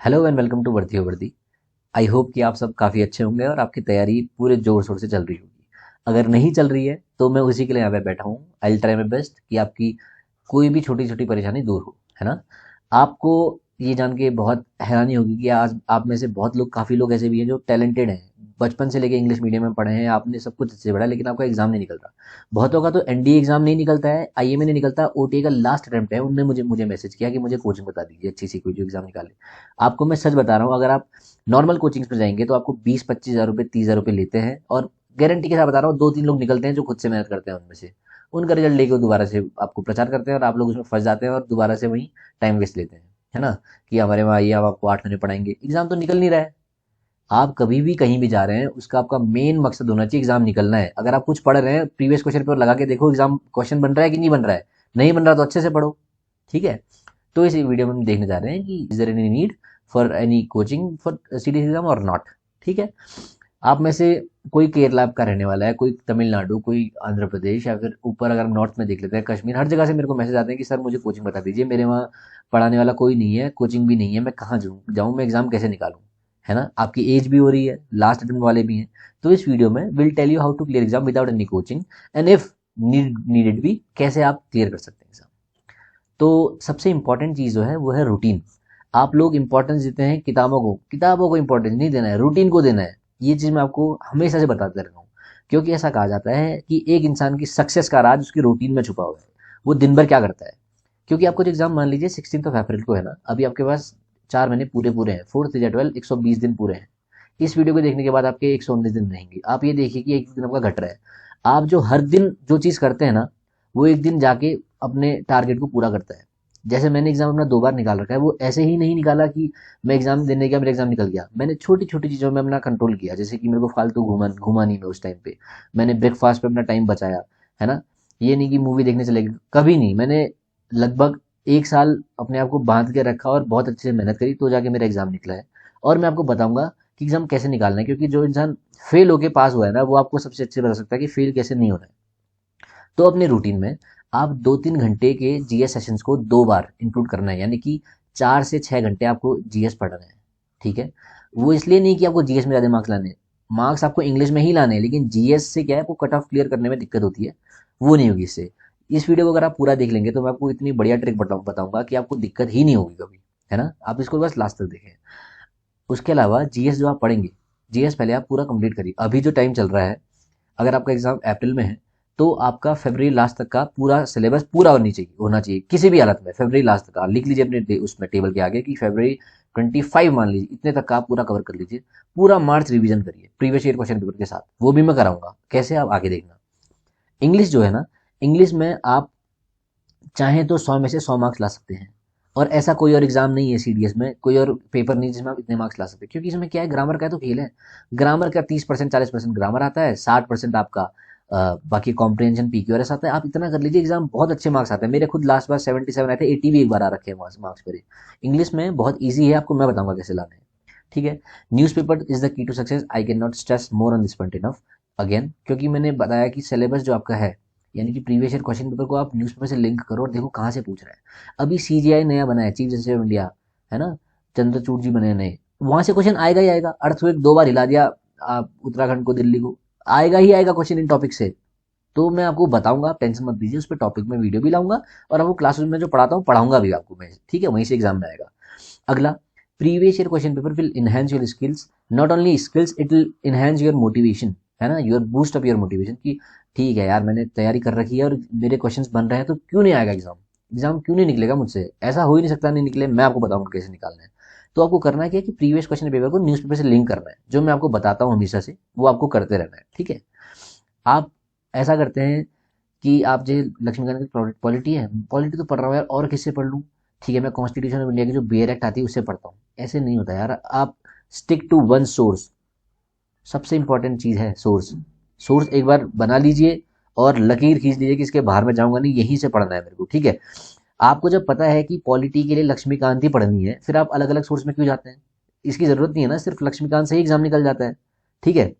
Hello and welcome to वर्दी वर्दी। I hope कि आप सब काफ़ी अच्छे होंगे और आपकी तैयारी पूरे जोर शोर से चल रही होगी। अगर नहीं चल रही है तो मैं उसी के लिए यहाँ पे बैठा हूँ। आई ट्राई माई बेस्ट कि आपकी कोई भी छोटी छोटी परेशानी दूर हो, है ना। आपको ये जान के बहुत हैरानी होगी कि आज आप में से बहुत लोग, काफ़ी लोग ऐसे भी हैं जो टैलेंटेड हैं, बचपन से लेके इंग्लिश मीडियम में पढ़े हैं, आपने सब कुछ अच्छे पढ़ा, लेकिन आपका एग्जाम नहीं निकलता। बहुतों का तो एनडीए एग्जाम नहीं निकलता है, आईएमए नहीं निकलता, ओटीए का लास्ट अटेम्प्ट है। उनने मुझे मुझे मैसेज किया कि मुझे कोचिंग बता दीजिए अच्छी सी कोई जो एग्जाम निकाले। आपको मैं सच बता रहा हूँ, अगर आप नॉर्मल कोचिंग्स में जाएंगे तो आपको 20-25 हज़ार रुपये, 30 हज़ार रुपये लेते हैं, और गारंटी के साथ बता रहा हूँ 2-3 लोग निकलते हैं जो खुद से मेहनत करते हैं उनमें से। उनका रिजल्ट लेके वो दोबारा से आपको प्रचार करते हैं और आप लोग उसमें फंस जाते हैं और दोबारा से वही टाइम वेस्ट लेते हैं, है ना। कि हमारे वहाँ ये, हम आपको 8 महीने पढ़ाएंगे, एग्जाम तो निकल नहीं रहा है। आप कभी भी कहीं भी जा रहे हैं, उसका आपका मेन मकसद होना चाहिए एग्जाम निकलना है। अगर आप कुछ पढ़ रहे हैं, प्रीवियस क्वेश्चन पेपर लगा के देखो एग्जाम क्वेश्चन बन रहा है कि नहीं बन रहा है। नहीं बन रहा तो अच्छे से पढ़ो, ठीक है। तो इस वीडियो में हम देखने जा रहे हैं कि is there any need for any coaching for CDS exam और नॉट। ठीक है। आप में से कोई केरला का रहने वाला है, कोई तमिलनाडु, कोई आंध्र प्रदेश, या फिर ऊपर अगर हम नॉर्थ में देख लेते हैं कश्मीर, हर जगह से मेरे को मैसेज आते हैं कि सर मुझे कोचिंग बता दीजिए, मेरे वहाँ पढ़ाने वाला कोई नहीं है, कोचिंग भी नहीं है, मैं कहाँ जाऊँ, मैं एग्जाम कैसे निकालूँ, है ना। आपकी एज भी हो रही है, लास्ट अटेम्प्ट वाले भी हैं। तो इस वीडियो में will tell you how to clear exam without any coaching, and if needed भी कैसे आप क्लियर कर सकते हैं एग्जाम। तो सबसे इंपॉर्टेंट चीज़ जो है वो है रूटीन। आप लोग इंपॉर्टेंस देते हैं किताबों को इंपॉर्टेंस नहीं देना है, रूटीन को देना है। ये चीज़ मैं आपको हमेशा से बताते रहा हूँ, क्योंकि ऐसा कहा जाता है कि एक इंसान की सक्सेस का राज उसकी रूटीन में छुपा हुआ है। वो दिन भर क्या करता है। क्योंकि आपको जो एग्जाम मान लीजिए 16 अप्रैल को है ना, अभी आपके पास 4 महीने पूरे पूरे हैं, 4 3 12 120 दिन पूरे हैं। इस वीडियो को देखने के बाद आपके 119 दिन रहेंगे। आप ये देखिए कि एक दिन आपका घट रहा है। आप जो हर दिन जो चीज़ करते हैं ना, वो एक दिन जाके अपने टारगेट को पूरा करता है। जैसे मैंने एग्जाम अपना 2 बार निकाल रखा है, वो ऐसे ही नहीं निकाला कि मैं एग्जाम देने गया मेरा एग्जाम निकल गया। मैंने छोटी छोटी चीज़ों में अपना कंट्रोल किया, जैसे कि मेरे को फालतू घुमा नहीं मैं उस टाइम पे। मैंने ब्रेकफास्ट पे अपना टाइम बचाया, है ना। ये नहीं कि मूवी देखने चले गए, कभी नहीं। मैंने लगभग 1 साल अपने आप को बांध के रखा और बहुत अच्छे से मेहनत करी, तो जाके मेरा एग्जाम निकला है। और मैं आपको बताऊंगा कि एग्जाम कैसे निकालना है, क्योंकि जो इंसान फेल होके पास हुआ है ना, वो आपको सबसे अच्छे बता सकता है कि फेल कैसे नहीं होना है। तो अपने रूटीन में आप 2-3 घंटे के जीएस सेशंस को 2 बार इंक्लूड करना है, यानी कि 4 से 6 घंटे आपको जीएस पढ़ना है। ठीक है। वो इसलिए नहीं कि आपको जीएस में ज़्यादा मार्क्स लाने हैं, मार्क्स आपको इंग्लिश में ही लाने हैं, लेकिन जीएस से क्या है, आपको कट ऑफ क्लियर करने में दिक्कत होती है, वो नहीं होगी इससे। इस वीडियो को अगर आप पूरा देख लेंगे तो मैं आपको इतनी बढ़िया ट्रिक बताऊंगा कि आपको दिक्कत ही नहीं होगी कभी, है ना। आप इसको बस लास्ट तक देखें। उसके अलावा जीएस जो आप पढ़ेंगे, जीएस पहले आप पूरा कंप्लीट करिए। अभी जो टाइम चल रहा है, अगर आपका एग्जाम अप्रैल में है, तो आपका फरवरी लास्ट तक का पूरा सिलेबस पूरा होना चाहिए किसी भी हालत में। फरवरी लास्ट तक का लिख लीजिए अपने उसमें टेबल के आगे कि फरवरी 25 मान लीजिए, इतने तक का आप पूरा कवर कर लीजिए। पूरा मार्च रिवीजन करिए प्रीवियस ईयर क्वेश्चन पेपर के साथ, वो भी मैं कराऊंगा कैसे, आप आगे देखना। इंग्लिश जो है ना, इंग्लिश में आप चाहें तो 100 में से 100 मार्क्स ला सकते हैं। और ऐसा कोई और एग्जाम नहीं है सीडीएस में, कोई और पेपर नहीं जिसमें आप इतने मार्क्स ला सकते हैं, क्योंकि इसमें क्या है, ग्रामर का तो खेल है। ग्रामर का 30% 40% ग्रामर आता है, 60% आपका बाकी कॉम्प्रिहेंशन पीक्यूआरएस आता है। आप इतना कर लीजिए, एग्जाम बहुत अच्छे मार्क्स आते हैं। मेरे खुद लास्ट बार 77 आए थे, 80 भी एक बार आ रखे हैं मार्क्स मेरे। इंग्लिश में बहुत ईजी है, आपको मैं बताऊंगा कैसे लाना है। ठीक है। Newspaper is the key to success, I can not stress more on this point enough. Again, क्योंकि मैंने बताया कि सिलेबस जो आपका है, यानी कि प्रीवियस ईयर क्वेश्चन पेपर को आप न्यूज़पेपर से लिंक करो और देखो कहाँ से पूछ रहा है। अभी सीजीआई नया बना है, चीफ जस्टिस ऑफ इंडिया, है ना, चंद्रचूड़ जी बने हैं नए। वहां से क्वेश्चन आएगा ही आएगा। अर्थक्वेक 2 बार हिला दिया आप उत्तराखंड को, दिल्ली को, आएगा ही आएगा क्वेश्चन इन टॉपिक से। तो मैं आपको बताऊंगा, आप टेंशन मत दीजिए, उस पर टॉपिक में वीडियो भी लाऊंगा, और आपको क्लासेस में जो पढ़ाता हूँ पढ़ाऊंगा भी आपको मैं, ठीक है, वहीं से एग्जाम में आएगा। अगला, previous year question paper will enhance your skills, not only skills, it will enhance your motivation, है ना, your boost up your motivation. की ठीक है यार, मैंने तैयारी कर रखी है और मेरे क्वेश्चंस बन रहे हैं, तो क्यों नहीं आएगा एग्जाम, एग्जाम क्यों नहीं निकलेगा मुझसे, ऐसा हो ही नहीं सकता नहीं निकले। मैं आपको बताऊंगा कैसे निकालना है। तो आपको करना क्या है कि प्रीवियस क्वेश्चन पेपर को न्यूज़पेपर से लिंक करना है, जो मैं आपको बताता हूँ हमेशा से, वो आपको करते रहना है, ठीक है। आप ऐसा करते हैं कि आप जो लक्ष्मीकांत की पॉलिटी है, पॉलिटी तो पढ़ रहा हूँ यार, और किससे पढ़ लूँ। ठीक है, मैं कॉन्स्टिट्यूशन ऑफ इंडिया की जो बेयर एक्ट आती है उससे पढ़ता हूँ। ऐसे नहीं होता यार, आप स्टिक टू वन सोर्स। सबसे इंपॉर्टेंट चीज़ है सोर्स। सोर्स एक बार बना लीजिए और लकीर खींच लीजिए कि इसके बाहर में जाऊंगा नहीं, यहीं से पढ़ना है मेरे को, ठीक है। आपको जब पता है कि पॉलिटी के लिए लक्ष्मीकांत ही पढ़नी है, फिर आप अलग अलग सोर्स में क्यों जाते हैं। इसकी जरूरत नहीं है ना, सिर्फ लक्ष्मीकांत से ही एग्जाम निकल जाता है, ठीक है।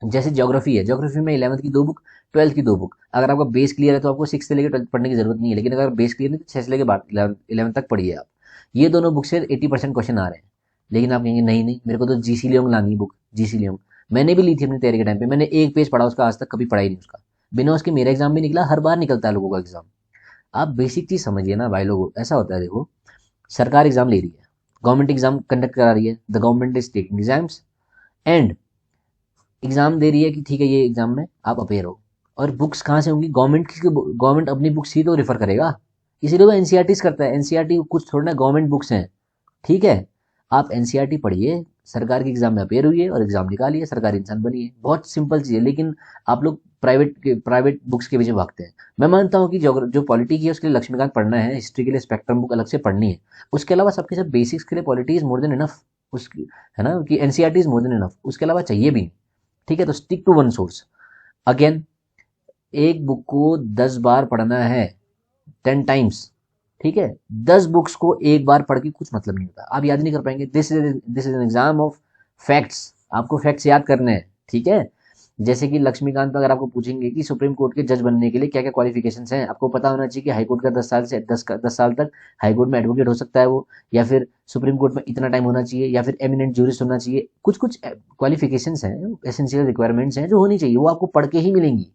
जैसे ज्योग्राफी है, ज्योग्राफी में 11वीं की 2 बुक, 12वीं की 2 बुक। अगर आपका बेस क्लियर है तो आपको 6 से लेकर 12वीं पढ़ने की जरूरत नहीं है, लेकिन अगर बेस क्लियर नहीं तो 6 से लेकर 11वीं तक पढ़िए आप। ये दोनों बुक से 80% क्वेश्चन आ रहे हैं। लेकिन आप कहेंगे नहीं नहीं मेरे को तो जीसी लियोंग लानी है बुक, जीसी लियोंग। मैंने भी ली थी अपनी तैयारी के टाइम पे, मैंने एक पेज पढ़ा उसका, आज तक कभी पढ़ा ही नहीं उसका। बिना उसके मेरा एग्जाम भी निकला, हर बार निकलता है लोगों का एग्जाम। आप बेसिक चीज समझिए ना भाई लोगों, ऐसा होता है देखो, सरकार एग्जाम ले रही है, गवर्नमेंट एग्जाम कंडक्ट करा रही है, the government is taking exams and exam दे रही है कि ठीक है ये एग्जाम में आप अपेयर हो। और बुक्स कहाँ से होंगी, गवर्नमेंट अपनी बुक्स ही तो रेफर करेगा, इसीलिए वो एनसीईआरटी करता है। एनसीईआरटी कुछ थोड़ा ना गवर्नमेंट बुक्स हैं, ठीक है। आप एनसीईआरटी पढ़िए, सरकार के एग्जाम में अपेयर हुई है और एग्जाम निकालिए, सरकारी इंसान बनिए, बहुत सिंपल चीज़ है। लेकिन आप लोग प्राइवेट बुक्स के पीछे भागते हैं। मैं मानता हूँ कि जो पॉलिटी की है उसके लिए लक्ष्मीकांत पढ़ना है, हिस्ट्री के लिए स्पेक्ट्रम बुक अलग से पढ़नी है, उसके अलावा सबके सब बेसिक्स के लिए polity is more than enough, उसकी है ना, कि NCERT is more than enough, उसके अलावा चाहिए भी नहीं। ठीक है, तो stick to one source. Again, एक बुक को 10 बार पढ़ना है, 10 टाइम्स, ठीक है। 10 बुक्स को एक बार पढ़ के कुछ मतलब नहीं होता, आप याद नहीं कर पाएंगे। This is an exam of facts, आपको फैक्ट्स याद करने हैं, ठीक है। जैसे कि लक्ष्मीकांत पर अगर आपको पूछेंगे कि सुप्रीम कोर्ट के जज बनने के लिए क्या क्या क्वालिफिकेशंस हैं, आपको पता होना चाहिए कि हाई कोर्ट का 10 साल से 10 साल तक हाई कोर्ट में एडवोकेट हो सकता है वो, या फिर सुप्रीम कोर्ट में इतना टाइम होना चाहिए, या फिर एमिनेंट जूरिस्ट होना चाहिए। कुछ कुछ क्वालिफिकेशंस हैं, एसेंशियल रिक्वायरमेंट्स हैं जो होनी चाहिए, वो आपको पढ़ के ही मिलेंगी,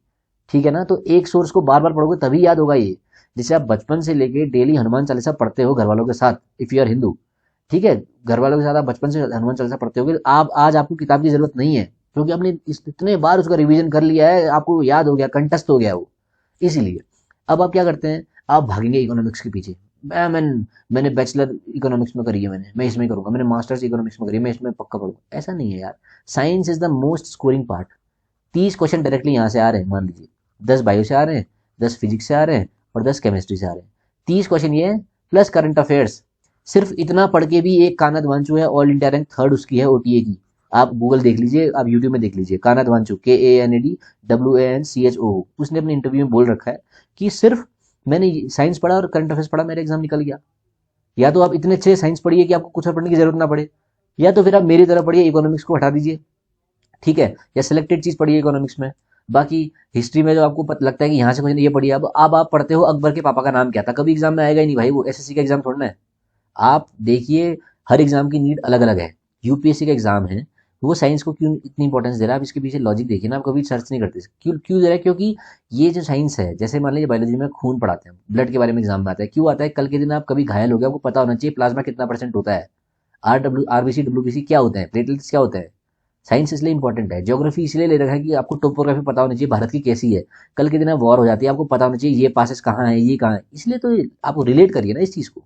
ठीक है ना। तो एक सोर्स को बार बार पढ़ोगे तभी याद होगा ये। जैसे आप बचपन से लेके डेली हनुमान चालीसा पढ़ते हो घर वालों के साथ, इफ यू आर हिंदू, ठीक है, घर वालों के साथ आप बचपन से हनुमान चालीसा पढ़ते हो, आप आज आपको किताब की जरूरत नहीं है, क्योंकि आपने इतने बार उसका रिवीजन कर लिया है, आपको याद हो गया, कंठस्थ हो गया वो। इसीलिए अब आप क्या करते हैं, आप भागेंगे इकोनॉमिक्स के पीछे। मैंने बैचलर इकोनॉमिक्स में करी है, मैं इसमें ही करूंगा, मैंने मास्टर्स इकोनॉमिक्स में करी है, मैं इसमें पक्का पढ़ूंगा। ऐसा नहीं है यार, science is the most scoring part. 30 question directly यहाँ से आ रहे हैं, मान लीजिए 10 बायो से आ रहे हैं, 10 फिजिक्स से आ रहे हैं और 10 केमिस्ट्री से आ रहे हैं। 30 क्वेश्चन ये है, प्लस करंट अफेयर्स। सिर्फ इतना पढ़ के भी एक कानत वांचू है, ऑल इंडिया रैंक 3rd उसकी है ओटीए की। आप गूगल देख लीजिए, आप यूट्यूब में देख लीजिए, कानत वांचू, KANADWANCHO, उसने अपने इंटरव्यू में बोल रखा है कि सिर्फ मैंने साइंस पढ़ा और करंट अफेयर्स पढ़ा, मेरा एग्जाम निकल गया। या तो आप इतने अच्छे साइंस पढ़िए कि आपको कुछ और पढ़ने की जरूरत ना पड़े, या तो फिर आप मेरी तरह पढ़िए, इकोनॉमिक्स को हटा दीजिए, ठीक है, या सिलेक्टेड चीज पढ़िए इकोनॉमिक्स में। बाकी हिस्ट्री में जो आपको पता लगता है कि यहाँ से कुछ नहीं, ये पढ़िए। अब आप पढ़ते हो अकबर के पापा का नाम क्या था, कभी एग्जाम में आएगा ही नहीं भाई, वो एसएससी का एग्जाम थोड़ा ना है। आप देखिए, हर एग्जाम की नीड अलग अलग है। यूपीएससी का एग्जाम है, वो साइंस को क्यों इतनी इंपॉर्टेंस दे रहा है, आप इसके पीछे लॉजिक देखिए ना, आप कभी सर्च नहीं करते क्यों क्यों दे रहा है। क्योंकि ये जो साइंस है, जैसे मान लीजिए बायोलॉजी में खून पढ़ाते हैं, ब्लड के बारे में एग्जाम में आता है, क्यों आता है, कल के दिन आप कभी घायल हो गए, आपको पता होना चाहिए प्लाज्मा कितना परसेंट होता है, आरबीसी डब्ल्यूबीसी क्या होता है, प्लेटलेट्स क्या होता है। साइंस इसलिए इंपॉर्टेंट है। ज्योग्राफी इसलिए ले रखा है कि आपको टोपोग्राफी पता होनी चाहिए, भारत की कैसी है, कल के दिन वॉर हो जाती है, आपको पता होना चाहिए ये पासेस कहाँ है, ये कहाँ है, इसलिए तो आप रिलेट करिए ना इस चीज़ को,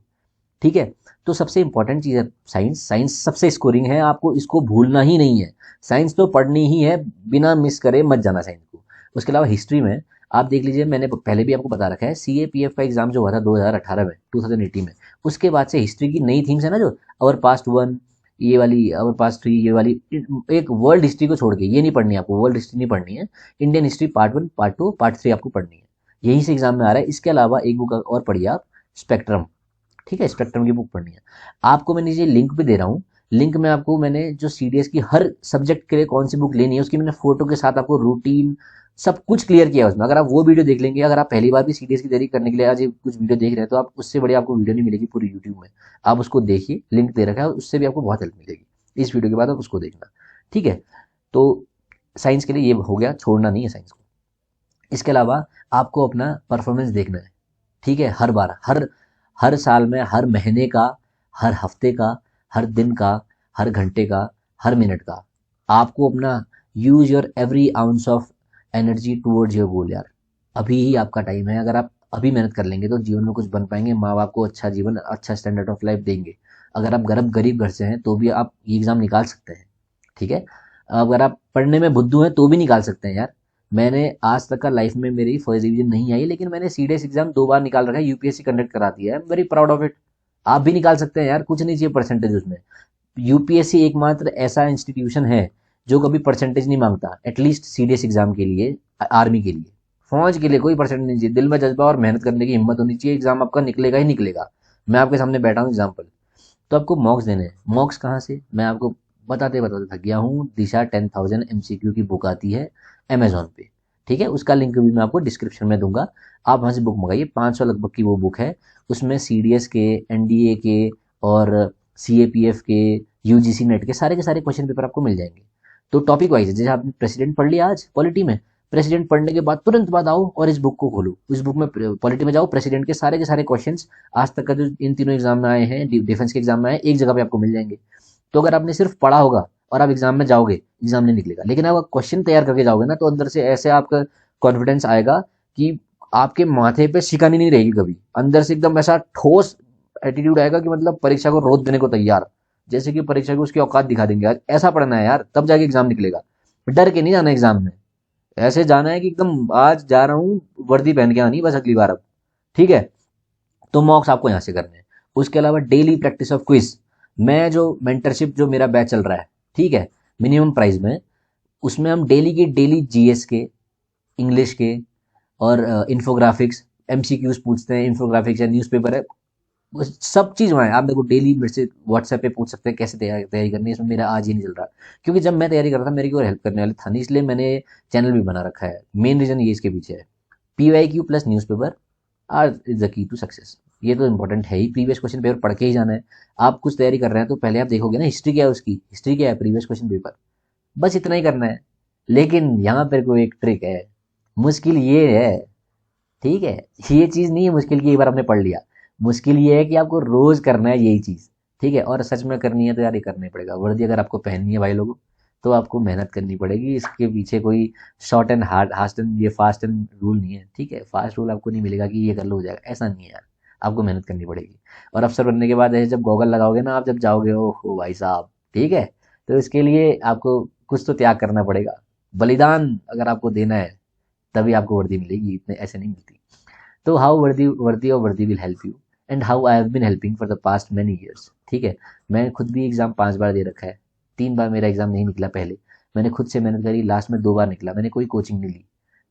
ठीक है। तो सबसे इंपॉर्टेंट चीज़ है साइंस, साइंस सबसे स्कोरिंग है, आपको इसको भूलना ही नहीं है। साइंस तो पढ़नी ही है, बिना मिस करे मत जाना साइंस को। उसके अलावा हिस्ट्री में आप देख लीजिए, मैंने पहले भी आपको बता रखा है, सीएपीएफ का एग्जाम जो हुआ था 2018 में, 2018 में, उसके बाद से हिस्ट्री की नई थीम्स है ना, जो अवर पास्ट 1, ये वाली अवर पास्ट 3, ये वाली, एक वर्ल्ड हिस्ट्री को छोड़ के ये नहीं पढ़नी है आपको, वर्ल्ड हिस्ट्री नहीं पढ़नी है, Indian history part 1, part 2, part 3 आपको पढ़नी है। यहीं से एग्जाम में आ रहा है। इसके अलावा एक बुक और पढ़िए आप, स्पेक्ट्रम, ठीक है, स्पेक्ट्रम की बुक पढ़नी है आपको। मैं नीचे लिंक भी दे रहा हूँ, लिंक में आपको मैंने जो सीडीएस की हर सब्जेक्ट के लिए कौन सी बुक लेनी है, उसकी मैंने फोटो के साथ आपको रूटीन सब कुछ क्लियर किया है उसमें। अगर आप वो वीडियो देख लेंगे, अगर आप पहली बार भी सीडीएस की तैयारी करने के लिए आज ये कुछ वीडियो देख रहे हैं, तो आप उससे बड़ी आपको वीडियो नहीं मिलेगी पूरी यूट्यूब में। आप उसको देखिए, लिंक दे रखा है, उससे भी आपको बहुत हेल्प मिलेगी। इस वीडियो के बाद आप उसको देखना, ठीक है। तो साइंस के लिए ये हो गया, छोड़ना नहीं है साइंस को। इसके अलावा आपको अपना परफॉर्मेंस देखना है, ठीक है। हर बार, हर हर साल में, हर महीने का, हर हफ्ते का, हर दिन का, हर घंटे का, हर मिनट का, आपको अपना use your every ounce of energy towards your goal यार। अभी ही आपका टाइम है, अगर आप अभी मेहनत कर लेंगे तो जीवन में कुछ बन पाएंगे, माँ बाप को अच्छा जीवन, अच्छा स्टैंडर्ड ऑफ लाइफ देंगे। अगर आप गरीब घर से हैं तो भी आप ये एग्ज़ाम निकाल सकते हैं, ठीक है। अगर आप पढ़ने में बुद्धू हैं तो भी निकाल सकते हैं यार। मैंने आज तक का लाइफ में मेरी फर्स्ट डिवीजन नहीं आई, लेकिन मैंने सीडीएस एग्जाम 2 बार निकाल रखा है, यूपीएससी कंडक्ट कराती है, I am very proud of it. आप भी निकाल सकते हैं यार, कुछ नहीं चाहिए परसेंटेज उसमें। यूपीएससी एकमात्र ऐसा इंस्टीट्यूशन है जो कभी परसेंटेज नहीं मांगता, एटलीस्ट सीडीएस एग्जाम के लिए, आर्मी के लिए, फौज के लिए कोई परसेंटेज नहीं चाहिए। दिल में जज्बा और मेहनत करने की हिम्मत होनी चाहिए, एग्जाम आपका निकलेगा ही निकलेगा। मैं आपके सामने बैठा हूँ एग्जाम्पल, तो आपको मॉक्स देने हैं। मॉक्स कहाँ से, मैं आपको बताते बताते थक गया हूँ। दिशा 10,000 MCQ की बुक आती है अमेजोन पे, ठीक है, उसका लिंक भी मैं आपको डिस्क्रिप्शन में दूंगा। आप वहाँ से बुक मंगाइए, 500 लगभग की वो बुक है। उसमें सीडीएस के, एनडीए के और सीएपीएफ के, यूजीसी नेट के सारे क्वेश्चन पेपर आपको मिल जाएंगे। तो टॉपिक वाइज है, जैसे आपने प्रेसिडेंट पढ़ लिया आज पॉलिटी में, प्रेसिडेंट पढ़ने के बाद तुरंत बाद आओ और इस बुक को खोलो, इस बुक में पॉलिटी में जाओ, प्रेसिडेंट के सारे क्वेश्चंस आज तक का जो इन तीनों एग्जाम में आए हैं, डिफेंस के एग्जाम में आए, एक जगह पे आपको मिल जाएंगे। तो अगर आपने सिर्फ पढ़ा होगा और आप एग्जाम में जाओगे, एग्जाम नहीं निकलेगा। लेकिन आप क्वेश्चन तैयार करके जाओगे ना, तो अंदर से ऐसे आपका कॉन्फिडेंस आएगा कि आपके माथे पे शिकानी नहीं रहेगी कभी, अंदर से एकदम ऐसा ठोस एटीट्यूड आएगा कि मतलब परीक्षा को रोज देने को तैयार, जैसे कि परीक्षा को उसकी औकात दिखा देंगे। आज ऐसा पढ़ना है यार, तब जाके एग्जाम निकलेगा। डर के नहीं जाना एग्जाम में, ऐसे जाना है कि एकदम आज जा रहा हूँ, वर्दी पहन के आनी बस अगली बार अब। ठीक है, तो मॉक्स आपको यहाँ से करने हैं। उसके अलावा डेली प्रैक्टिस ऑफ क्विज। मैं जो मेंटरशिप जो मेरा बैच चल रहा है, ठीक है, मिनिमम प्राइस में, उसमें हम डेली के डेली जीएस के, इंग्लिश के और इन्फोग्राफिक्स, एमसीक्यूज पूछते हैं, इन्फोग्राफिक्स है, न्यूज़पेपर है, सब चीज़ वहाँ है। आप मेरे को डेली मेरे से व्हाट्सएप पे पूछ सकते हैं कैसे तैयारी करनी है। इसमें मेरा आज ही नहीं चल रहा, क्योंकि जब मैं तैयारी कर रहा था मेरी कोई हेल्प करने वाली था नहीं, इसलिए मैंने चैनल भी बना रखा है। मेन रीज़न ये इसके पीछे है। PYQ plus newspaper are is the key to success. ये तो इंपॉर्टेंट है ही, प्रीवियस क्वेश्चन पेपर पढ़ के ही जाना है। आप कुछ तैयारी कर रहे हैं तो पहले आप देखोगे ना हिस्ट्री क्या है उसकी, हिस्ट्री क्या है, प्रीवियस क्वेश्चन पेपर, बस इतना ही करना है। लेकिन यहाँ पर कोई एक ट्रिक है, मुश्किल ये है, ठीक है, ये चीज़ नहीं है मुश्किल की एक बार आपने पढ़ लिया, मुश्किल ये है कि आपको रोज करना है यही चीज़। ठीक है, और सच में करनी है तो यार ये करना ही पड़ेगा। वर्दी अगर आपको पहननी है भाई लोगों, तो आपको मेहनत करनी पड़ेगी। इसके पीछे कोई short and hard hast and ये फास्ट एंड रूल नहीं है। ठीक है, फास्ट रूल आपको नहीं मिलेगा कि ये कर लो हो जाएगा, ऐसा नहीं है यार, आपको मेहनत करनी पड़ेगी। और अफसर बनने के बाद ऐसे जब गॉगल लगाओगे ना आप, जब जाओगे, ओहो भाई साहब, ठीक है, तो इसके लिए आपको कुछ तो त्याग करना पड़ेगा, बलिदान अगर आपको देना है तभी आपको वर्दी मिलेगी, इतने ऐसे नहीं मिलती। तो how worthy will help you and how I have been helping for the past many years. ठीक है, मैं खुद भी एग्जाम 5 बार दे रखा है, 3 बार मेरा एग्जाम नहीं निकला। पहले मैंने खुद से मेहनत करी, लास्ट में 2 बार निकला। मैंने कोई कोचिंग नहीं ली,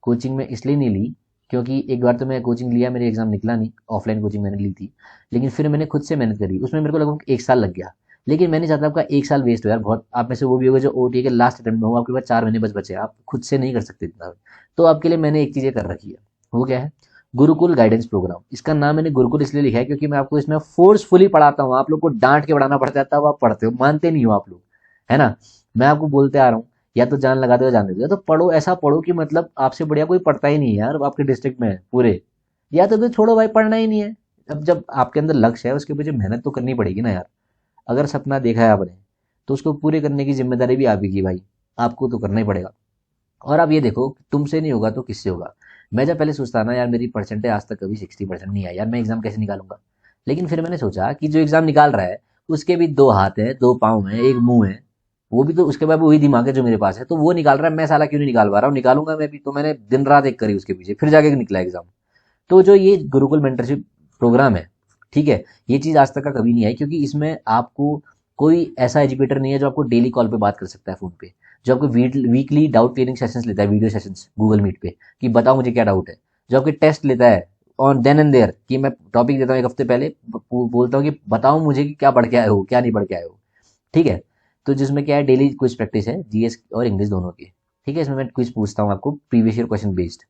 कोचिंग में इसलिए नहीं ली क्योंकि एक बार तो मैं कोचिंग लिया, मेरे एग्जाम निकला नहीं, ऑफलाइन कोचिंग मैंने ली थी। लेकिन फिर मैंने खुद से मेहनत करी, उसमें मेरे को लगभग 1 साल लग गया। लेकिन मैंने चाहता आपका 1 साल वेस्ट हो यार। बहुत आप में से वो भी होगा जो ओटी के लास्ट अटेम्प्ट में हो, आपके पास 4 महीने बस बचे, आप खुद से नहीं कर सकते इतना। तो आपके लिए मैंने एक चीज़ कर रखी है, वो क्या है, गुरुकुल गाइडेंस प्रोग्राम। इसका नाम मैंने गुरुकुल इसलिए लिखा है क्योंकि मैं आपको इसमें फोर्सफुली पढ़ाता हूँ। आप लोग को डांट के पढ़ाना पड़ता है तब आप पढ़ते हो, मानते नहीं हो आप लोग, है ना। मैं आपको बोलते आ रहा हूँ, या तो जान लगा दो या जान दे दो, या तो पढ़ो, ऐसा पढ़ो कि मतलब आपसे बढ़िया कोई पढ़ता ही नहीं है यार आपके डिस्ट्रिक्ट में पूरे, या तो छोड़ो भाई, पढ़ना ही नहीं है। अब जब आपके अंदर लक्ष्य है, उसके पीछे मेहनत तो करनी पड़ेगी ना यार। अगर सपना देखा है आपने, तो उसको पूरे करने की जिम्मेदारी भी आपकी की भाई, आपको तो करना ही पड़ेगा। और आप ये देखो, तुमसे नहीं होगा तो किससे होगा। मैं जब पहले सोचता ना यार, मेरी परसेंटेज आज तक कभी 60% नहीं आई यार, मैं एग्जाम कैसे निकालूंगा। लेकिन फिर मैंने सोचा कि जो एग्जाम निकाल रहा है उसके भी 2 हाथ हैं, 2 पाँव हैं, एक मुंह है, वो भी तो उसके बाद वही दिमाग है जो मेरे पास है, तो वो निकाल रहा है, मैं साला क्यों नहीं निकाल पा रहा हूँ, निकालूंगा मैं भी। तो मैंने दिन रात एक करी उसके पीछे, फिर जाके निकला एग्जाम। तो जो ये गुरुकुल मेंटरशिप प्रोग्राम है, ठीक है, ये चीज़ आज तक का कभी नहीं आई, क्योंकि इसमें आपको कोई ऐसा एजुकेटर नहीं है जो आपको डेली कॉल पे बात कर सकता है फ़ोन पे, जो आपको वीकली डाउट क्लियरिंग सेशंस लेता है, वीडियो सेशंस गूगल मीट पे, कि बताओ मुझे क्या डाउट है, जो आपके टेस्ट लेता है ऑन देन एंड देयर, कि मैं टॉपिक देता हूँ 1 हफ्ते पहले, बोलता हूँ कि बताओ मुझे कि क्या पढ़ के आए हो, क्या नहीं पढ़ के आए हो। ठीक है, तो जिसमें क्या है, डेली क्विज प्रैक्टिस है, जीएस और इंग्लिश दोनों की। ठीक है, इसमें मैं क्विज पूछता हूँ आपको, प्रीवियस ईयर क्वेश्चन बेस्ड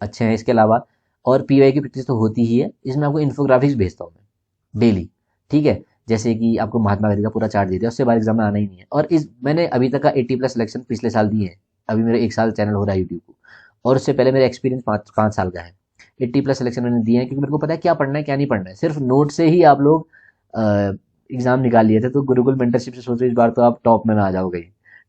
अच्छे हैं। इसके अलावा और पीवाई की प्रैक्टिस तो होती ही है, इसमें आपको इन्फोग्राफिक्स भेजता हूँ मैं डेली। ठीक है, जैसे कि आपको महात्मा गांधी का पूरा चार्ट दे दिया, उससे बाद एग्जाम में आना ही नहीं है। और इस मैंने अभी तक का 80+ सिलेक्शन पिछले साल दिए हैं, अभी मेरे 1 साल चैनल हो रहा है यूट्यूब को, और उससे पहले मेरा एक्सपीरियंस 5 साल का है। 80+ सिलेक्शन मैंने दिए हैं, क्योंकि मेरे को पता है क्या पढ़ना है क्या नहीं पढ़ना है। सिर्फ नोट से ही आप लोग एग्जाम निकाल लिए थे, तो गुरुकुल मेंटरशिप से सोचो इस बार तो आप टॉप में आ जाओगे।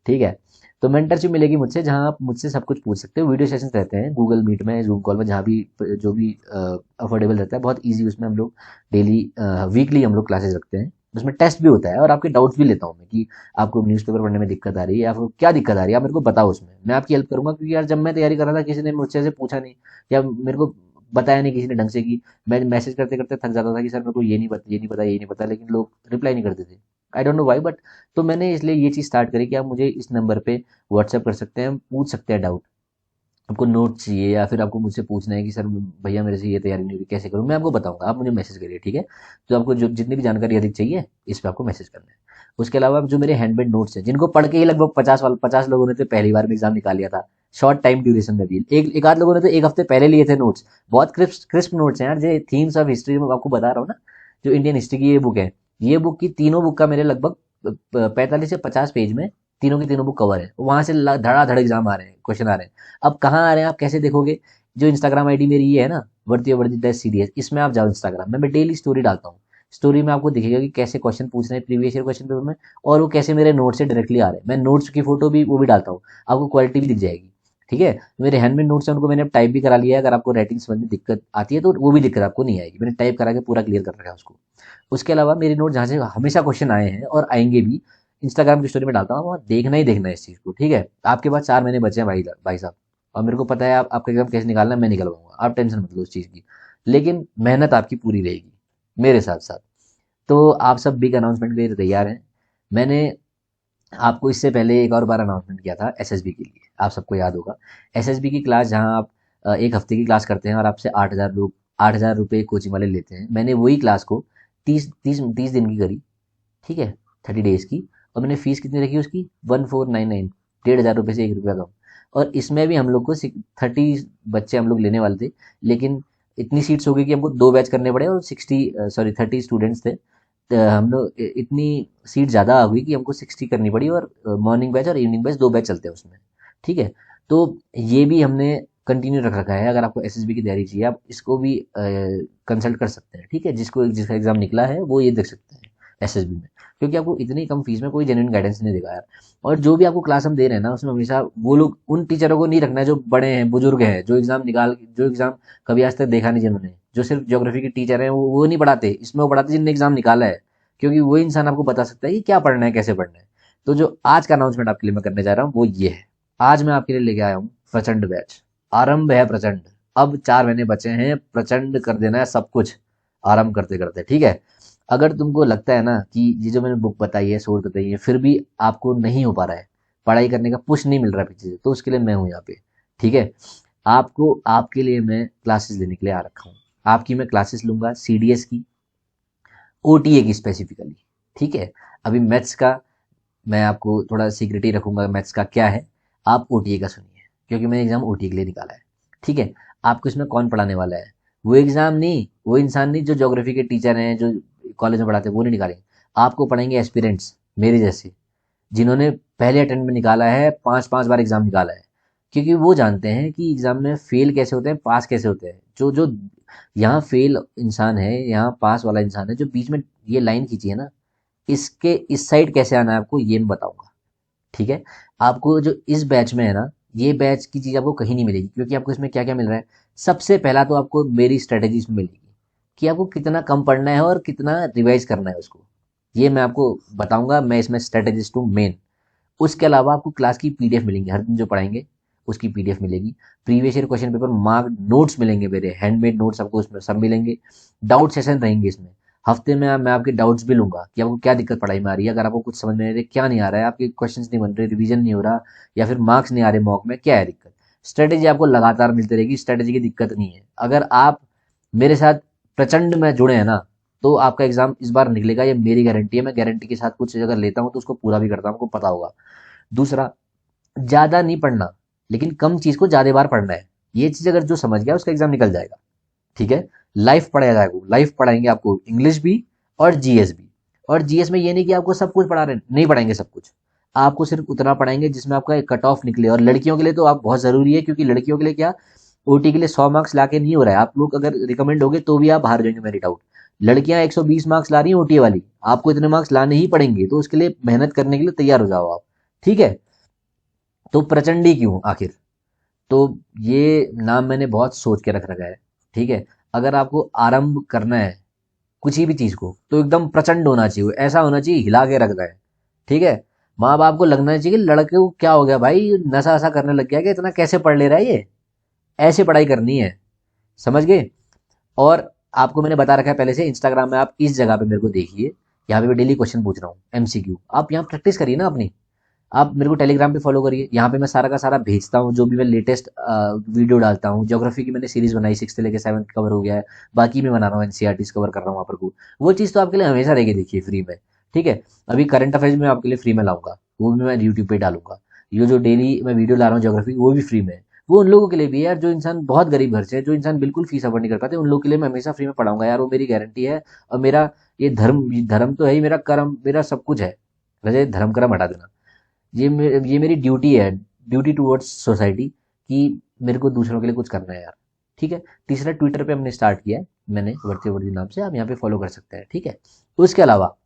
ठीक है, तो मेंटरशिप मिलेगी मुझसे, जहाँ आप मुझसे सब कुछ पूछ सकते हो। वीडियो सेशंस रहते हैं गूगल मीट में, जूम कॉल में, जहाँ भी जो भी अफोर्डेबल रहता है, बहुत इजी। उसमें हम लोग डेली वीकली हम लोग क्लासेस रखते हैं, उसमें टेस्ट भी होता है, और आपके डाउट्स भी लेता हूँ मैं, कि आपको न्यूज़पेपर पढ़ने में दिक्कत आ रही है या फिर क्या दिक्कत आ रही है, आप मेरे को बताओ, उसमें मैं आपकी हेल्प करूंगा। क्योंकि यार जब मैं तैयारी कर रहा था, किसी ने मुझसे ऐसे पूछा नहीं, या मेरे को बताया नहीं किसी ने ढंग से, कि मैं मैसेज करते करते थक जाता था कि सर मेरे को ये नहीं पता, ये नहीं पता, ये नहीं पता, लेकिन लोग रिप्लाई नहीं करते थे। I don't know why, but तो मैंने इसलिए ये चीज़ स्टार्ट करी कि आप मुझे इस नंबर पे व्हाट्सएप कर सकते हैं, पूछ सकते हैं डाउट। आपको नोट चाहिए या फिर आपको मुझसे पूछना है कि सर भैया मेरे से ये तैयारी नहीं हुई, कैसे करूँ, मैं आपको बताऊंगा, आप मुझे मैसेज करिए। ठीक है, तो आपको जो जितनी भी जानकारी अधिक चाहिए, इस पर आपको मैसेज करना है। उसके अलावा जो मेरे हैंडमेड नोट्स हैं, जिनको पढ़ के ही लगभग 50 लोगों ने तो पहली बार में एग्जाम निकाल लिया था, शॉर्ट टाइम ड्यूरेशन में भी। एक आध लोगों ने तो 1 हफ्ते पहले लिए थे नोट्स। बहुत क्रिस्प क्रिस्प नोट्स हैं यार, जो थीम्स ऑफ हिस्ट्री में आपको बता रहा हूँ ना, जो इंडियन हिस्ट्री की ये बुक है, ये बुक की तीनों बुक का मेरे लगभग 45 से 50 पेज में तीनों की तीनों बुक कवर है, वहां से धड़ाधड़ एग्जाम आ रहे हैं, क्वेश्चन आ रहे हैं। अब कहाँ आ रहे हैं आप कैसे देखोगे? जो इंस्टाग्राम आईडी मेरी ये है ना, वर्दी वर्दी डैश सीडीएस, इसमें आप जाओ इंस्टाग्राम में, मैं डेली स्टोरी डालता हूँ। स्टोरी में आपको दिखेगा कि कैसे क्वेश्चन पूछ रहे हैं प्रीवियस ईयर क्वेश्चन पेपर में, और वो कैसे मेरे नोट से डायरेक्टली आ रहे हैं। मैं नोट्स की फोटो भी वो भी डालता हूँ, आपको क्वालिटी भी दिख जाएगी। ठीक है, मेरे हैंडमेड नोट्स हैं, उनको मैंने टाइप भी करा लिया है। अगर आपको राइटिंग संबंधी दिक्कत आती है तो वो भी दिक्कत आपको नहीं आएगी, मैंने टाइप करा के पूरा क्लियर कर रखा है उसको। उसके अलावा मेरी नोट जहाँ से हमेशा क्वेश्चन आए हैं और आएंगे भी, इंस्टाग्राम की स्टोरी में डालता हूँ, वहाँ देखना ही देखना है इस चीज़ को। ठीक है, आपके पास 4 महीने बचे हैं भाई साहब, और मेरे को पता है आपका एग्जाम कैसे निकालना है, मैं निकलवाऊंगा, आप टेंशन मत लो उस चीज़ की। लेकिन मेहनत आपकी पूरी रहेगी मेरे साथ साथ। तो आप सब बिग अनाउंसमेंट के लिए तैयार हैं। मैंने आपको इससे पहले एक और बार अनाउंसमेंट किया था एसएसबी के लिए, आप सबको याद होगा। एसएसबी की क्लास जहां आप 1 हफ्ते की क्लास करते हैं और आपसे 8,000 रुपये कोचिंग वाले लेते हैं, मैंने वही क्लास को 30 दिन की करी। ठीक है, 30 डेज की। और मैंने फीस कितनी रखी उसकी? 1499, 1,500 रुपये से 1 रुपया कम। और इसमें भी हम लोग को 30 बच्चे हम लोग लेने वाले थे, लेकिन इतनी सीट्स हो गई कि हमको 2 बैच करने पड़े, और 30 स्टूडेंट्स थे। हम लोग इतनी सीट ज़्यादा आ गई कि हमको 60 करनी पड़ी, और मॉर्निंग बैच और इवनिंग बैच 2 बैच चलते हैं उसमें। ठीक है, तो ये भी हमने कंटिन्यू रख रखा है। अगर आपको एसएसबी की तैयारी चाहिए, आप इसको भी कंसल्ट कर सकते हैं। ठीक है, जिसका एग्जाम निकला है वो ये देख सकते हैं एसएसबी में, क्योंकि आपको इतनी कम फीस में कोई जेन्युइन गाइडेंस नहीं देगा यार। और जो भी आपको क्लास हम दे रहे हैं ना, उसमें हमेशा वो लोग, उन टीचरों को नहीं रखना है जो बड़े हैं, बुजुर्ग हैं, जो एग्जाम कभी आज तक देखा नहीं जिन्होंने, जो सिर्फ ज्योग्राफी के टीचर हैं, वो नहीं पढ़ाते इसमें, वो पढ़ाते जिनने एग्जाम निकाला है। क्योंकि वो इंसान आपको बता सकता है कि क्या पढ़ना है, कैसे पढ़ना है। तो जो आज का अनाउंसमेंट आपके लिए मैं करने जा रहा हूँ वो ये है। आज मैं आपके लिए लेके आया हूँ प्रचंड बैच। आरंभ है प्रचंड। अब 4 महीने बचे हैं, प्रचंड कर देना है सब कुछ आरंभ करते करते। ठीक है, अगर तुमको लगता है ना कि ये जो मैंने बुक बताई है, सोच बताई है, फिर भी आपको नहीं हो पा रहा है, पढ़ाई करने का पुश नहीं मिल रहा पीछे से, तो उसके लिए मैं हूँ यहाँ पे। ठीक है, आपको आपके लिए मैं क्लासेस लेने के लिए आ रखा हूँ। आपकी मैं क्लासेस लूंगा सीडीएस की, ओटीए की स्पेसिफिकली। ठीक है, अभी मैथ्स का मैं आपको थोड़ा सीक्रेट ही रखूंगा, मैथ्स का क्या है, आप ओटीए का सुनिए, क्योंकि मैंने एग्जाम ओटीए के लिए निकाला है। ठीक है, आपको इसमें कौन पढ़ाने वाला है? वो एग्जाम नहीं, वो इंसान नहीं जो ज्योग्राफी के टीचर हैं, जो कॉलेज में पढ़ाते हैं, वो नहीं निकालेंगे। आपको पढ़ेंगे एस्पिरेंट्स मेरे जैसे, जिन्होंने पहले अटेम्प्ट में निकाला है, 5-5 बार एग्जाम निकाला है। क्योंकि वो जानते हैं कि एग्जाम में फेल कैसे होते हैं, पास कैसे होते हैं। जो जो यहाँ फेल इंसान है, यहाँ पास वाला इंसान है, जो बीच में ये लाइन खींची है ना, इसके इस साइड कैसे आना है आपको, ये मैं बताऊंगा। ठीक है, आपको जो इस बैच में है ना, ये बैच की चीज़ आपको कहीं नहीं मिलेगी, क्योंकि आपको इसमें क्या क्या मिल रहा है। सबसे पहला तो आपको मेरी स्ट्रेटेजी इसमें मिलेगी कि आपको कितना कम पढ़ना है और कितना रिवाइज करना है उसको, ये मैं आपको बताऊंगा। मैं इसमें स्ट्रेटेजिस्ट हूँ मेन। उसके अलावा आपको क्लास की पीडीएफ मिलेंगी, हर दिन जो पढ़ाएंगे उसकी पीडीएफ मिलेगी। Previous year question paper mark notes मिलेंगे, मेरे हैंडमेड नोट्स आपको उसमें सब मिलेंगे। डाउट सेशन रहेंगे इसमें, हफ्ते में मैं आपके डाउट्स भी लूंगा कि आपको क्या दिक्कत पढ़ाई में आ रही है। अगर आपको कुछ समझ में नहीं आ रही, क्या नहीं आ रहा है, आपके क्वेश्चंस नहीं बन रहे, रिवीजन नहीं हो रहा, या फिर मार्क्स नहीं आ रहे मॉक में, क्या है दिक्कत, स्ट्रेटेजी आपको लगातार मिलती रहेगी। स्ट्रेटेजी की दिक्कत नहीं है। अगर आप मेरे साथ प्रचंड में जुड़े हैं ना, तो आपका एग्जाम इस बार निकलेगा, ये मेरी गारंटी है। मैं गारंटी के साथ कुछ अगर लेता हूँ तो उसको पूरा भी करता हूँ, आपको पता होगा। दूसरा, ज़्यादा नहीं पढ़ना, लेकिन कम चीज़ को ज़्यादा बार पढ़ना है। ये चीज़ अगर जो समझ गया उसका एग्जाम निकल जाएगा। ठीक है, लाइफ पढ़ाया जाएगा, लाइफ पढ़ाएंगे आपको, इंग्लिश भी और जीएस भी। और जीएस में ये नहीं कि आपको सब कुछ पढ़ा रहे हैं, नहीं पढ़ाएंगे सब कुछ, आपको सिर्फ उतना पढ़ाएंगे जिसमें आपका एक कट ऑफ निकले। और लड़कियों के लिए तो आप बहुत ज़रूरी है, क्योंकि लड़कियों के लिए क्या, ओटी के लिए 100 मार्क्स ला के नहीं हो रहा है। आप लोग अगर रिकमेंड होगे तो भी आप बाहर जाएंगे, मेरिट आउट। लड़कियां 120 मार्क्स ला रही हैं ओटी वाली, आपको इतने मार्क्स लाने ही पड़ेंगे, तो उसके लिए मेहनत करने के लिए तैयार हो जाओ आप। ठीक है, तो प्रचंडी क्यों आखिर? तो ये नाम मैंने बहुत सोच के रख रखा है। ठीक है, अगर आपको आरंभ करना है किसी भी चीज को, तो एकदम प्रचंड होना चाहिए, ऐसा होना चाहिए हिला के रख दें। ठीक है, माँ बाप को लगना चाहिए कि लड़के को क्या हो गया भाई, नशा वसा करने लग गया कि इतना कैसे पढ़ ले रहा है ये, ऐसे पढ़ाई करनी है। समझ गए? और आपको मैंने बता रखा है पहले से, इंस्टाग्राम में आप इस जगह पे मेरे को देखिए, यहाँ पे मैं डेली क्वेश्चन पूछ रहा हूँ, एमसीक्यू। आप यहाँ प्रैक्टिस करिए ना अपनी। आप मेरे को टेलीग्राम पे फॉलो करिए, यहाँ पे मैं सारा का सारा भेजता हूँ, जो भी मैं लेटेस्ट वीडियो डालता हूँ। ज्योग्राफी की मैंने सीरीज बनाई, 6th से लेकर 7th कवर हो गया है, बाकी मैं बना रहा हूँ, एनसीईआरटी कवर कर रहा हूँ वहाँ पर को। वो चीज़ तो आपके लिए हमेशा रहेगी, देखिए फ्री में। ठीक है, अभी करंट अफेयर्स में आपके लिए फ्री में लाऊंगा, वो भी मैं यूट्यूब पे डालूंगा। ये जो डेली मैं वीडियो ला रहा हूँ ज्योग्राफी, वो भी फ्री में है। वो उन लोगों के लिए भी है यार, जो इंसान बहुत गरीब घर से है, जो इंसान बिल्कुल फीस अफोर्ड नहीं कर पाते, उन लोगों के लिए मैं हमेशा फ्री में पढ़ाऊंगा यार, वो मेरी गारंटी है। और मेरा ये धर्म, धर्म तो है ही, मेरा कर्म, मेरा सब कुछ है। रजे धर्म कर्म हटा देना। ये मेरी ड्यूटी है, ड्यूटी टुवर्ड्स सोसाइटी, कि मेरे को दूसरों के लिए कुछ करना है यार। ठीक है। तीसरा, ट्विटर पे हमने स्टार्ट किया है, मैंने वर्ती वर्दी नाम से, आप यहाँ पे फॉलो कर सकते हैं। ठीक है। उसके अलावा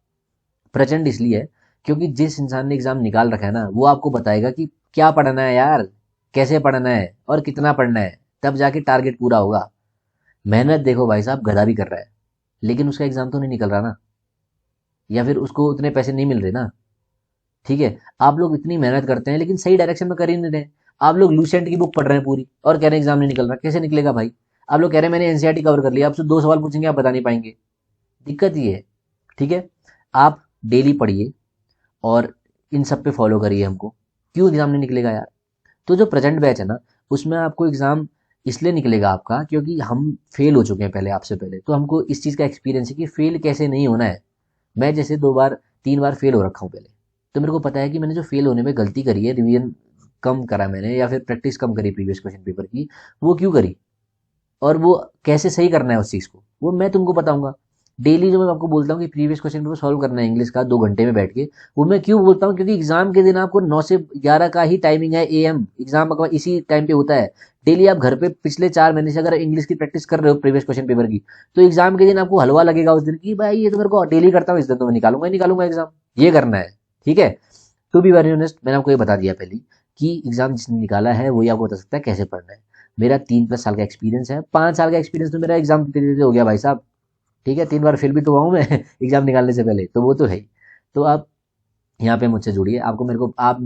प्रचंड इसलिए है क्योंकि जिस इंसान ने एग्जाम निकाल रखा है ना, वो आपको बताएगा कि क्या पढ़ना है यार, कैसे पढ़ना है और कितना पढ़ना है, तब जाके टारगेट पूरा होगा। मेहनत देखो भाई साहब, गधा भी कर रहा है, लेकिन उसका एग्जाम तो नहीं निकल रहा ना, या फिर उसको उतने पैसे नहीं मिल रहे ना। ठीक है। आप लोग इतनी मेहनत करते हैं लेकिन सही डायरेक्शन में कर ही नहीं रहे। आप लोग लूसेंट की बुक पढ़ रहे हैं पूरी और कह रहे हैं एग्जाम नहीं निकल रहा, कैसे निकलेगा भाई? आप लोग कह रहे हैं मैंने एनसीईआरटी कवर कर लिया, आपसे 2 सवाल पूछेंगे आप बता नहीं पाएंगे। दिक्कत ये है। ठीक है। आप डेली पढ़िए और इन सब पे फॉलो करिए हमको। क्यों एग्जाम नहीं निकलेगा यार? तो जो प्रेजेंट बैच है ना, उसमें आपको एग्जाम इसलिए निकलेगा आपका क्योंकि हम फेल हो चुके हैं पहले, आपसे पहले, तो हमको इस चीज़ का एक्सपीरियंस है कि फेल कैसे नहीं होना है। मैं जैसे 2 बार 3 बार फेल हो रखा हूँ पहले, तो मेरे को पता है कि मैंने जो फेल होने में गलती करी है, रिवीजन कम करा मैंने या फिर प्रैक्टिस कम करी प्रीवियस क्वेश्चन पेपर की, वो क्यों करी और वो कैसे सही करना है उस चीज़ को, वो मैं तुमको बताऊंगा। डेली जो मैं आपको बोलता हूँ कि प्रीवियस क्वेश्चन पेपर सॉल्व करना है इंग्लिश का 2 घंटे में बैठ के, वो मैं क्यों बोलता हूँ? क्योंकि एग्जाम के दिन आपको 9 से 11 का ही टाइमिंग है, एएम एग्जाम आपका इसी टाइम पे होता है। डेली आप घर पे पिछले 4 महीने से अगर इंग्लिश की प्रैक्टिस कर रहे हो प्रीवियस क्वेश्चन पेपर की, तो एग्जाम के दिन आपको हलवा लगेगा उस दिन की, भाई ये तो मेरे को डेली करता हूँ, इस दिन तो मैं निकालूंगा ही निकालूंगा एग्जाम। ये करना है। ठीक है। टू बी वेरी ऑनेस्ट, मैंने आपको ये बता दिया पहले कि एग्जाम जिसने निकाला है वही आपको बता सकता है कैसे पढ़ना है। मेरा 3+ साल का एक्सपीरियंस है, 5 साल का एक्सपीरियंस तो मेरा एग्जाम देते देते हो गया भाई साहब। ठीक है। 3 बार फेल भी तो हुआ हूँ मैं एग्जाम निकालने से पहले, तो वो तो है ही। तो आप यहाँ पे मुझसे जुड़िए, आपको मेरे को आप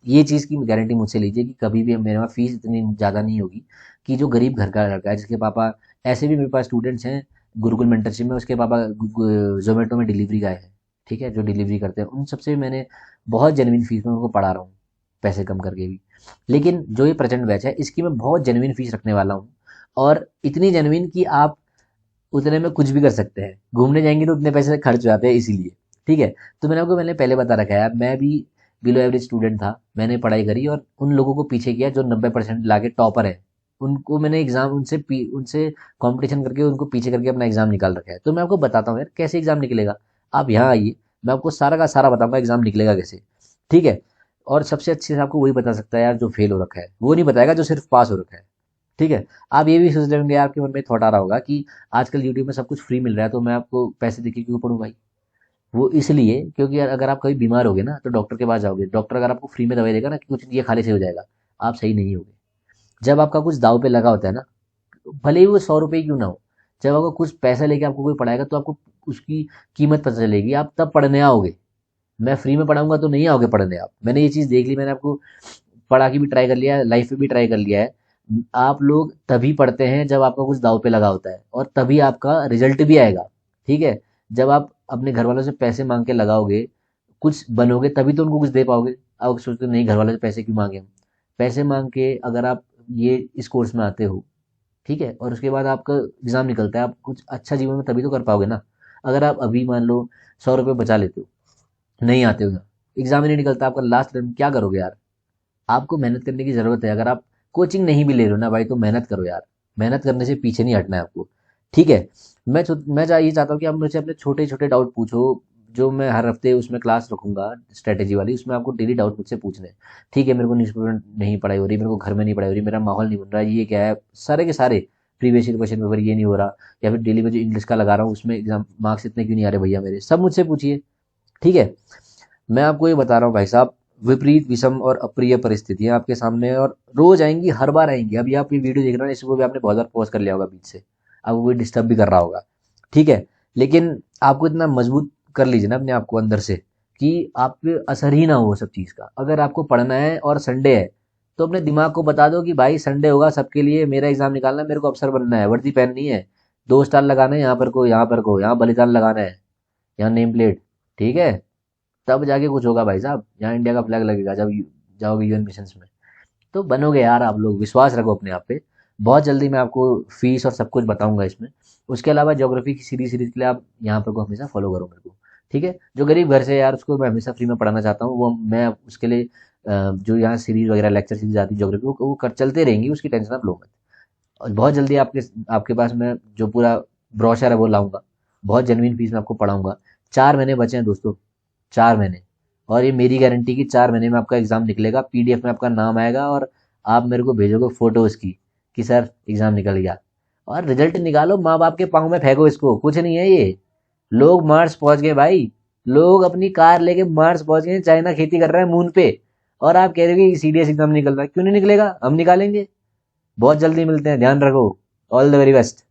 ये चीज़ की गारंटी मुझसे लीजिए कि कभी भी मेरे पास फीस इतनी ज़्यादा नहीं होगी कि जो गरीब घर का लड़का है जिसके पापा, ऐसे भी मेरे पास स्टूडेंट्स हैं गुरुकुल मेंटरशिप में, उसके पापा जोमेटो में डिलीवरी गाय है। ठीक है। जो डिलीवरी करते हैं उन सबसे भी मैंने बहुत जेन्युइन फीस में उनको पढ़ा रहा हूँ, पैसे कम करके भी। लेकिन जो ये प्रचंड बैच है इसकी मैं बहुत जेन्युइन फीस रखने वाला हूँ, और इतनी जेन्युइन कि आप उतने में कुछ भी कर सकते हैं। घूमने जाएंगे तो उतने पैसे खर्च हो जाते हैं इसीलिए। ठीक है। तो मैंने पहले बता रखा है, मैं भी बिलो एवरेज स्टूडेंट था, मैंने पढ़ाई करी और उन लोगों को पीछे किया जो 90% लाके टॉपर है। उनको मैंने एग्जाम उनसे कंपटीशन करके उनको पीछे करके अपना एग्जाम निकाल रखा है। तो मैं आपको बताता हूँ यार कैसे एग्जाम निकलेगा। आप यहाँ आइए, मैं आपको सारा का सारा बताऊंगा एग्जाम निकलेगा कैसे। ठीक है। और सबसे अच्छे से आपको वही बता सकता है यार जो फेल हो रखा है, वो नहीं बताएगा जो सिर्फ पास हो रखा है। ठीक है। आप ये भी सोच रहे होंगे, आपके मन में थॉट आ रहा होगा कि आजकल यूट्यूब में सब कुछ फ्री मिल रहा है तो मैं आपको पैसे देके क्यों पढ़ूं भाई? वो इसलिए क्योंकि यार अगर आप कभी बीमार होगे ना तो डॉक्टर के पास जाओगे, डॉक्टर अगर आपको फ्री में दवाई देगा ना कि कुछ ये खाने से हो जाएगा, आप सही नहीं होगे। जब आपका कुछ दाव पे लगा होता है ना, भले ही वो 100 रुपये क्यों ना हो, जब आपको कुछ पैसा लेके आपको कोई पढ़ाएगा तो आपको उसकी कीमत पता चलेगी, आप तब पढ़ने आओगे। मैं फ्री में पढ़ाऊंगा तो नहीं आओगे पढ़ने आप। मैंने ये चीज़ देख ली, मैंने आपको पढ़ा के भी ट्राई कर लिया है, लाइफ में भी ट्राई कर लिया है। आप लोग तभी पढ़ते हैं जब आपका कुछ दाव पे लगा होता है, और तभी आपका रिजल्ट भी आएगा। ठीक है। जब आप अपने घर वालों से पैसे मांग के लगाओगे, कुछ बनोगे, तभी तो उनको कुछ दे पाओगे। आप सोचते हो नहीं घर वालों से पैसे क्यों मांगे हम, पैसे मांग के अगर आप ये इस कोर्स में आते हो, ठीक है, और उसके बाद आपका एग्जाम निकलता है, आप कुछ अच्छा जीवन में तभी तो कर पाओगे ना। अगर आप अभी मान लो 100 रुपये बचा लेते हो, नहीं आते हो, एग्जाम ही नहीं निकलता आपका लास्ट टाइम, क्या करोगे यार? आपको मेहनत करने की ज़रूरत है। अगर आप कोचिंग नहीं भी ले रहे हो ना भाई, तो मेहनत करो यार। मेहनत करने से पीछे नहीं हटना है आपको। ठीक है। ये चाहता हूँ कि आप मुझसे अपने छोटे छोटे डाउट पूछो, जो मैं हर हफ्ते उसमें क्लास रखूंगा स्ट्रेटेजी वाली, उसमें आपको डेली डाउट मुझसे पूछने हैं। ठीक है। मेरे को न्यूज़पेपर नहीं पढ़ाई हो रही, मेरे को घर में नहीं पढ़ाई हो रही, मेरा माहौल नहीं बन रहा, ये क्या है, सारे के सारे प्रीवियस ईयर क्वेश्चन पेपर ये नहीं हो रहा, या फिर डेली में जो इंग्लिश का लगा रहा हूँ उसमें एग्जाम मार्क्स इतने क्यों नहीं आ रहे भैया मेरे, सब मुझसे पूछिए। ठीक है। मैं आपको ये बता रहा हूँ भाई साहब, विपरीत विषम और अप्रिय परिस्थितियां आपके सामने और रोज आएंगी, हर बार आएंगी। अभी आप ये वीडियो देख रहे हैं, इसको भी आपने बहुत बार पॉज कर लिया होगा बीच से, आपको कोई डिस्टर्ब भी कर रहा होगा। ठीक है। लेकिन आपको इतना मजबूत कर लीजिए ना अपने आप को अंदर से कि आप पे असर ही ना हो वो सब चीज़ का। अगर आपको पढ़ना है और संडे है, तो अपने दिमाग को बता दो कि भाई संडे होगा सबके लिए, मेरा एग्जाम निकालना है, मेरे को अफसर बनना है, वर्दी पहननी है, 2 स्टार लगाना है, यहाँ पर को यहाँ पर को, यहाँ बलिदान लगाना है, यहाँ नेम प्लेट। ठीक है। तब जाके कुछ होगा भाई साहब, यहाँ इंडिया का फ्लैग लगेगा जब जाओगे यूएन मिशंस में। तो बनोगे यार आप लोग, विश्वास रखो अपने आप पे। बहुत जल्दी मैं आपको फीस और सब कुछ बताऊंगा इसमें। उसके अलावा ज्योग्राफी की सीरीज के लिए आप यहाँ पर को हमेशा फॉलो करो मेरे को। ठीक है। जो गरीब घर से है यार, उसको मैं हमेशा फ्री में पढ़ाना चाहता हूँ, वो मैं उसके लिए जो यहाँ सीरीज वगैरह लेक्चर सीरीज आती है ज्योग्राफी, वो कर चलते रहेंगी, उसकी टेंशन आप लो मत। और बहुत जल्दी आपके आपके पास मैं जो पूरा ब्रोशर है वो लाऊंगा, बहुत जेन्युइन फीस में आपको पढ़ाऊंगा। 4 महीने बचे हैं दोस्तों, 4 महीने। और ये मेरी गारंटी कि 4 महीने में आपका एग्ज़ाम निकलेगा, पीडीएफ में आपका नाम आएगा और आप मेरे को भेजोगे फ़ोटोज़ की कि सर एग्ज़ाम निकल गया। और रिजल्ट निकालो, माँ बाप के पाँव में फेंको इसको, कुछ नहीं है ये। लोग मार्स पहुंच गए भाई, लोग अपनी कार लेके मार्स पहुंच गए, चाइना खेती कर रहा है मून पे, और आप कह रहे हो कि सीडीएस एग्जाम निकल रहा है। क्यों नहीं निकलेगा, हम निकालेंगे। बहुत जल्दी मिलते हैं, ध्यान रखो। All the very best.